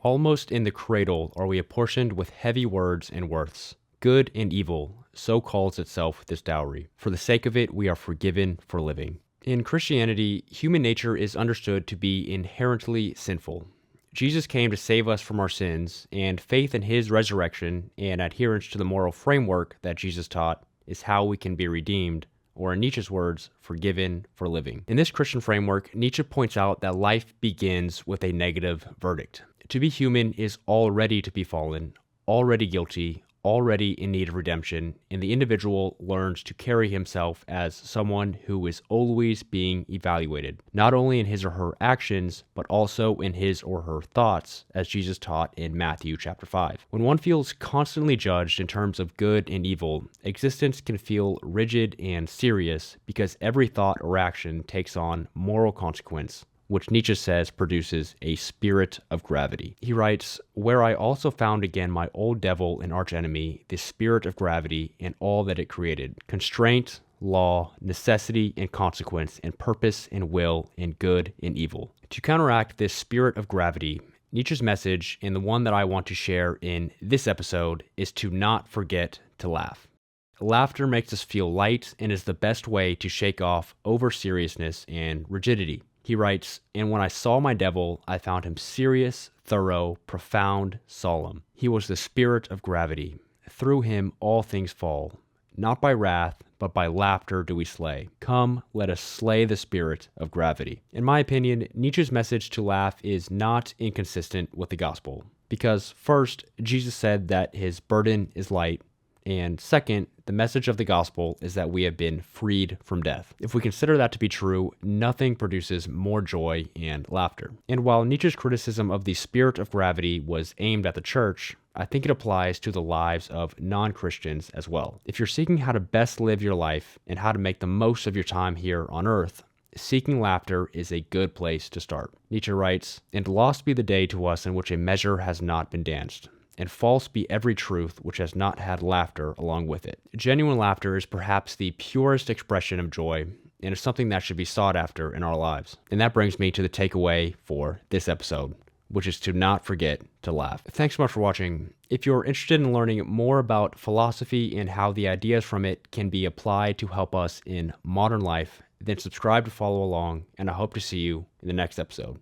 Almost in the cradle are we apportioned with heavy words and worths. Good and evil, so calls itself this dowry. For the sake of it, we are forgiven for living. In Christianity, human nature is understood to be inherently sinful. Jesus came to save us from our sins, and faith in his resurrection and adherence to the moral framework that Jesus taught is how we can be redeemed, or in Nietzsche's words, forgiven for living. In this Christian framework, Nietzsche points out that life begins with a negative verdict. To be human is already to be fallen, already guilty, already in need of redemption, and the individual learns to carry himself as someone who is always being evaluated, not only in his or her actions, but also in his or her thoughts, as Jesus taught in Matthew chapter 5. When one feels constantly judged in terms of good and evil, existence can feel rigid and serious because every thought or action takes on moral consequence, which Nietzsche says produces a spirit of gravity. He writes, "Where I also found again my old devil and archenemy, the spirit of gravity and all that it created, constraint, law, necessity and consequence, and purpose and will, and good and evil." To counteract this spirit of gravity, Nietzsche's message, and the one that I want to share in this episode, is to not forget to laugh. Laughter makes us feel light and is the best way to shake off over-seriousness and rigidity. He writes, "And when I saw my devil, I found him serious, thorough, profound, solemn. He was the spirit of gravity. Through him all things fall. Not by wrath, but by laughter do we slay. Come, let us slay the spirit of gravity." In my opinion, Nietzsche's message to laugh is not inconsistent with the gospel. Because first, Jesus said that his burden is light, and second, the message of the gospel is that we have been freed from death. If we consider that to be true, nothing produces more joy and laughter. And while Nietzsche's criticism of the spirit of gravity was aimed at the church, I think it applies to the lives of non-Christians as well. If you're seeking how to best live your life and how to make the most of your time here on earth, seeking laughter is a good place to start. Nietzsche writes, "And lost be the day to us in which a measure has not been danced. And false be every truth which has not had laughter along with it." Genuine laughter is perhaps the purest expression of joy, and is something that should be sought after in our lives. And that brings me to the takeaway for this episode, which is to not forget to laugh. Thanks so much for watching. If you're interested in learning more about philosophy and how the ideas from it can be applied to help us in modern life, then subscribe to follow along, and I hope to see you in the next episode.